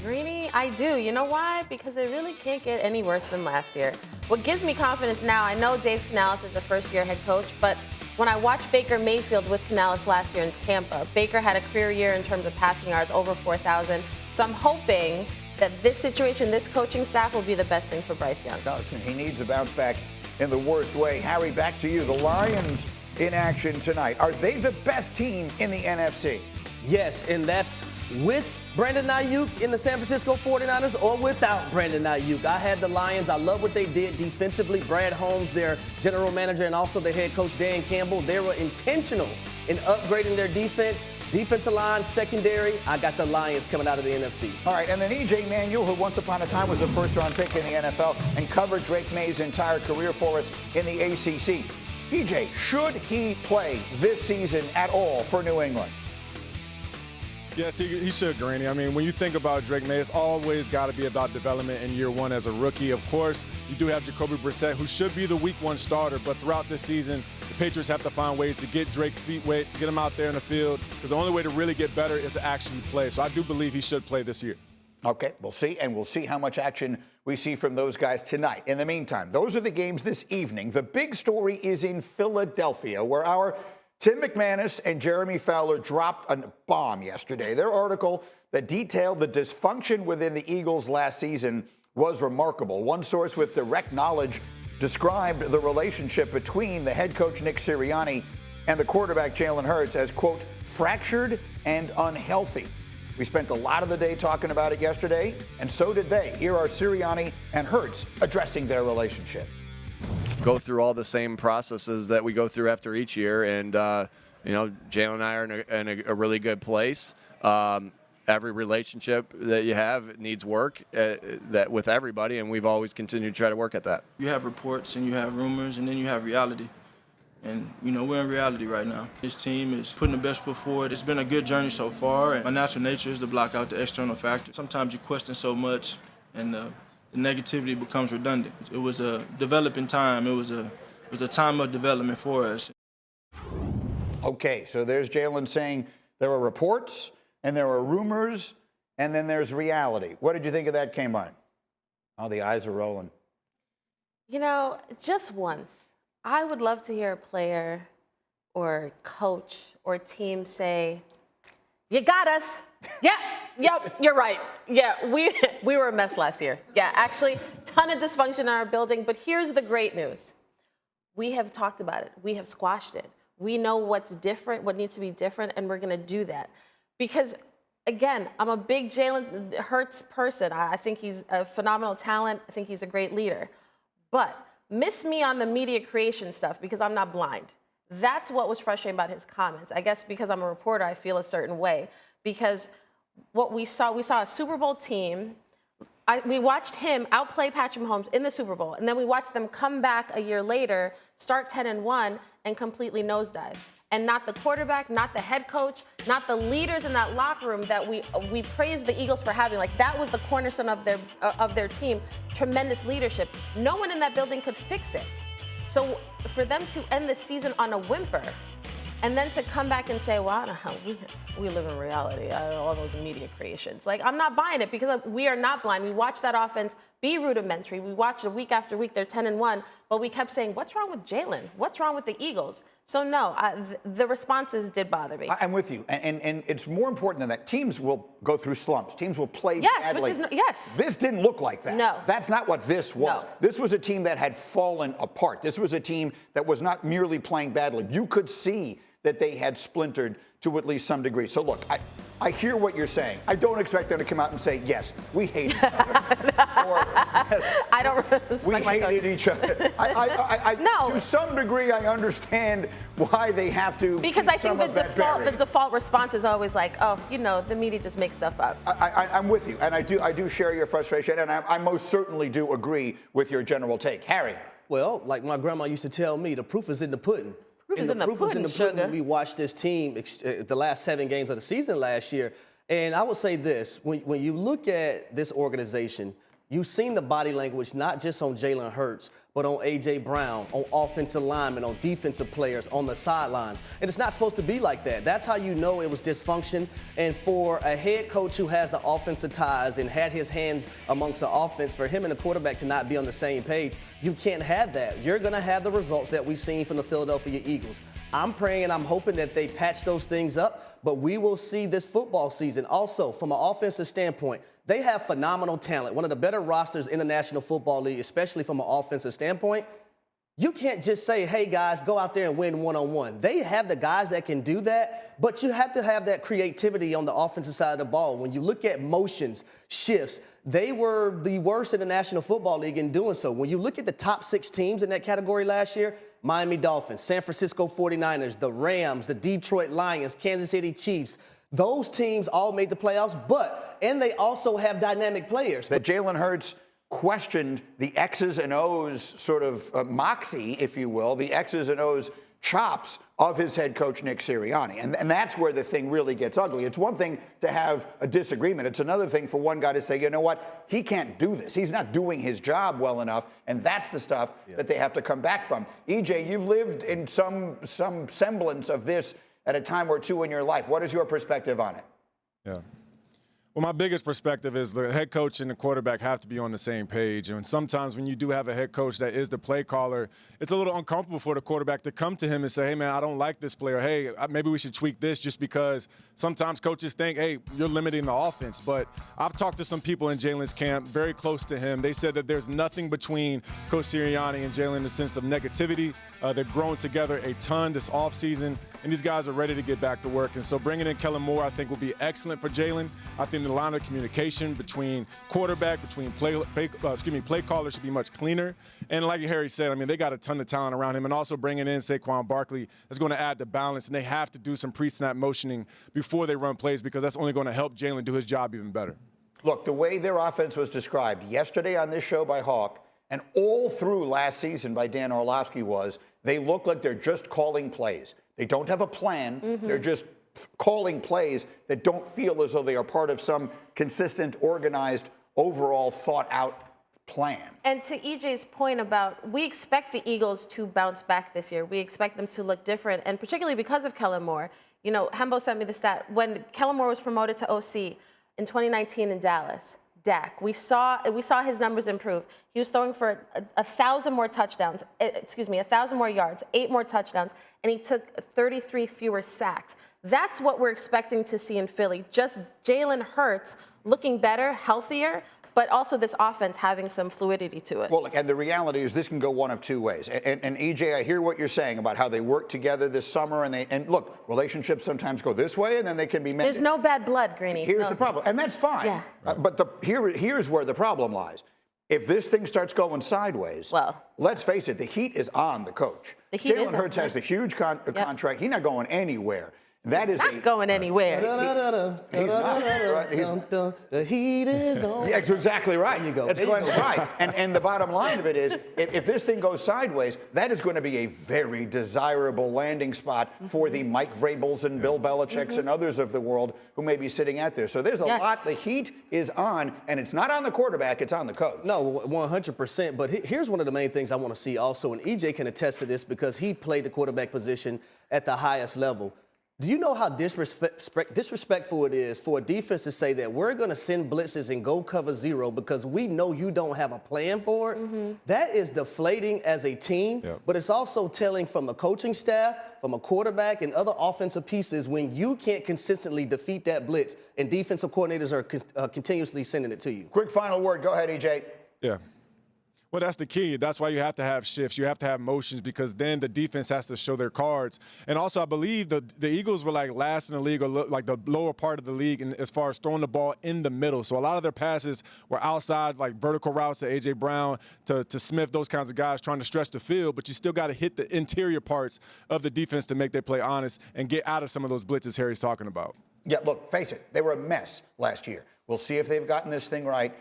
Greeny, I do. You know why? Because it really can't get any worse than last year. What gives me confidence now, I know Dave Canales is a first-year head coach, but when I watched Baker Mayfield with Canales last year in Tampa, Baker had a career year in terms of passing yards, over 4,000. So I'm hoping that this situation, this coaching staff will be the best thing for Bryce Young. Does, and he needs a bounce back in the worst way. Harry, back to you. The Lions in action tonight. Are they the best team in the NFC? Yes, and that's with Brandon Ayuk in the San Francisco 49ers or without Brandon Ayuk. I had the Lions. I love what they did defensively. Brad Holmes, their general manager, and also their head coach, Dan Campbell, they were intentional in upgrading their defense. Defensive line, secondary, I got the Lions coming out of the NFC. All right, and then EJ Manuel, who once upon a time was a first-round pick in the NFL and covered Drake May's entire career for us in the ACC. EJ, should he play this season at all for New England? Yes, he should, Greeny. I mean, when you think about Drake May, it's always got to be about development in year one as a rookie. Of course, you do have Jacoby Brissett, who should be the week one starter, but throughout this season, the Patriots have to find ways to get Drake's feet wet, get him out there in the field, because the only way to really get better is to actually play. So I do believe he should play this year. Okay, we'll see, and we'll see how much action we see from those guys tonight. In the meantime, those are the games this evening. The big story is in Philadelphia, where our Tim McManus and Jeremy Fowler dropped a bomb yesterday. Their article that detailed the dysfunction within the Eagles last season was remarkable. One source with direct knowledge described the relationship between the head coach Nick Sirianni and the quarterback Jalen Hurts as, quote, fractured and unhealthy. We spent a lot of the day talking about it yesterday, and so did they. Here are Sirianni and Hurts addressing their relationship. Go through all the same processes that we go through after each year, and Jalen and I are in a really good place. Every relationship that you have needs work that with everybody, and we've always continued to try to work at that. You have reports and you have rumors, and then you have reality. And, we're in reality right now. This team is putting the best foot forward. It's been a good journey so far, and my natural nature is to block out the external factors. Sometimes you question so much, and the negativity becomes redundant. It was a developing time. It was a time of development for us. Okay, so there's Jalen saying there were reports and there were rumors and then there's reality. What did you think of that, Kmart? Oh, the eyes are rolling. Just once, I would love to hear a player or coach or team say, "You got us." Yeah, yep, you're right. Yeah, we were a mess last year. Yeah, actually, ton of dysfunction in our building. But here's the great news. We have talked about it. We have squashed it. We know what's different, what needs to be different, and we're going to do that. Because, again, I'm a big Jalen Hurts person. I think he's a phenomenal talent. I think he's a great leader. But miss me on the media creation stuff because I'm not blind. That's what was frustrating about his comments. I guess because I'm a reporter, I feel a certain way. Because what we saw a Super Bowl team. We watched him outplay Patrick Mahomes in the Super Bowl, and then we watched them come back a year later, start 10-1, and completely nosedive. And not the quarterback, not the head coach, not the leaders in that locker room that we praise the Eagles for having. Like, that was the cornerstone of their team. Tremendous leadership. No one in that building could fix it. So for them to end the season on a whimper, and then to come back and say, well, we live in reality, all those media creations. Like, I'm not buying it because we are not blind. We watched that offense be rudimentary. We watched it week after week. They're 10-1, but we kept saying, what's wrong with Jalen? What's wrong with the Eagles? So no, the responses did bother me. I'm with you, and it's more important than that. Teams will go through slumps. Teams will play badly. Yes. This didn't look like that. No. That's not what this was. No. This was a team that had fallen apart. This was a team that was not merely playing badly. You could see that they had splintered to at least some degree. So look, I hear what you're saying. I don't expect them to come out and say, yes, we hate each other. Or, yes, I don't respect we my hated each other. No. To some degree, I understand why they have to. Because I think the default response is always like, oh, the media just makes stuff up. I'm with you, and I do share your frustration, and I most certainly do agree with your general take. Harry. Well, like my grandma used to tell me, the proof is in the pudding. Proof is in the pudding, sugar. We watched this team the last 7 games of the season last year. And I would say this, when you look at this organization, you've seen the body language, not just on Jalen Hurts, but on A.J. Brown, on offensive linemen, on defensive players, on the sidelines. And it's not supposed to be like that. That's how you know it was dysfunction. And for a head coach who has the offensive ties and had his hands amongst the offense, for him and the quarterback to not be on the same page, you can't have that. You're going to have the results that we've seen from the Philadelphia Eagles. I'm praying and I'm hoping that they patch those things up, but we will see this football season. Also, from an offensive standpoint, they have phenomenal talent, one of the better rosters in the National Football League, especially from an offensive standpoint. You can't just say, hey, guys, go out there and win one-on-one. They have the guys that can do that, but you have to have that creativity on the offensive side of the ball. When you look at motions, shifts, they were the worst in the National Football League in doing so. When you look at the top 6 teams in that category last year, Miami Dolphins, San Francisco 49ers, the Rams, the Detroit Lions, Kansas City Chiefs, those teams all made the playoffs, and they also have dynamic players. That Jalen Hurts questioned the X's and O's sort of moxie, if you will, the X's and O's chops of his head coach, Nick Sirianni. And that's where the thing really gets ugly. It's one thing to have a disagreement. It's another thing for one guy to say, you know what, he can't do this. He's not doing his job well enough. And that's the stuff that they have to come back from. EJ, you've lived in some semblance of this at a time or two in your life. What is your perspective on it? Yeah. Well, my biggest perspective is the head coach and the quarterback have to be on the same page. And sometimes when you do have a head coach that is the play caller, it's a little uncomfortable for the quarterback to come to him and say, hey, man, I don't like this player. Hey, maybe we should tweak this, just because sometimes coaches think, hey, you're limiting the offense. But I've talked to some people in Jalen's camp very close to him. They said that there's nothing between Coach Sirianni and Jalen in the sense of negativity. They've grown together a ton this offseason, and these guys are ready to get back to work. And so bringing in Kellen Moore, I think, will be excellent for Jalen. I think the line of communication between quarterback, between play callers should be much cleaner. And like Harry said, I mean, they got a ton of talent around him. And also bringing in Saquon Barkley is going to add to balance, and they have to do some pre-snap motioning before they run plays, because that's only going to help Jalen do his job even better. Look, the way their offense was described yesterday on this show by Hawk and all through last season by Dan Orlovsky was they look like they're just calling plays. They don't have a plan. They're just calling plays that don't feel as though they are part of some consistent, organized, overall thought-out plan. And to EJ's point about, we expect the Eagles to bounce back this year. We expect them to look different, and particularly because of Kellen Moore. You know, Hembo sent me the stat. When Kellen Moore was promoted to OC in 2019 in Dallas, Dak, we saw his numbers improve. He was throwing for 1,000 more touchdowns, 1,000 more yards, 8 more touchdowns, and he took 33 fewer sacks. That's what we're expecting to see in Philly. Just Jalen Hurts looking better, healthier, but also this offense having some fluidity to it. Well, look, and the reality is this can go one of two ways. And EJ, I hear what you're saying about how they work together this summer, and look, relationships sometimes go this way, and then they can be mended. There's no bad blood, Greeny. Here's the problem, and that's fine. Yeah. But here's where the problem lies. If this thing starts going sideways, well, let's face it, the heat is on the coach. Jalen Hurts has the huge contract. He's not going anywhere. That is not going anywhere. He's not. Right? The heat is on. Yeah, that's exactly right. There you go. That's right. And the bottom line of it is, if this thing goes sideways, that is going to be a very desirable landing spot for the Mike Vrabels and Bill Belichick's and others of the world who may be sitting out there. So there's a lot. The heat is on, and it's not on the quarterback, it's on the coach. No, 100%. But here's one of the main things I want to see also, and EJ can attest to this because he played the quarterback position at the highest level. Do you know how disrespectful it is for a defense to say that we're going to send blitzes and go cover zero because we know you don't have a plan for it? That is deflating as a team, but it's also telling from the coaching staff, from a quarterback, and other offensive pieces when you can't consistently defeat that blitz and defensive coordinators are continuously sending it to you. Quick final word. Go ahead, EJ. Yeah. Well, that's the key. That's why you have to have shifts. You have to have motions, because then the defense has to show their cards. And also, I believe the Eagles were like last in the league, or like the lower part of the league as far as throwing the ball in the middle. So a lot of their passes were outside, like vertical routes to A.J. Brown, to Smith, those kinds of guys trying to stretch the field. But you still got to hit the interior parts of the defense to make their play honest and get out of some of those blitzes Harry's talking about. Yeah, look, face it, they were a mess last year. We'll see if they've gotten this thing right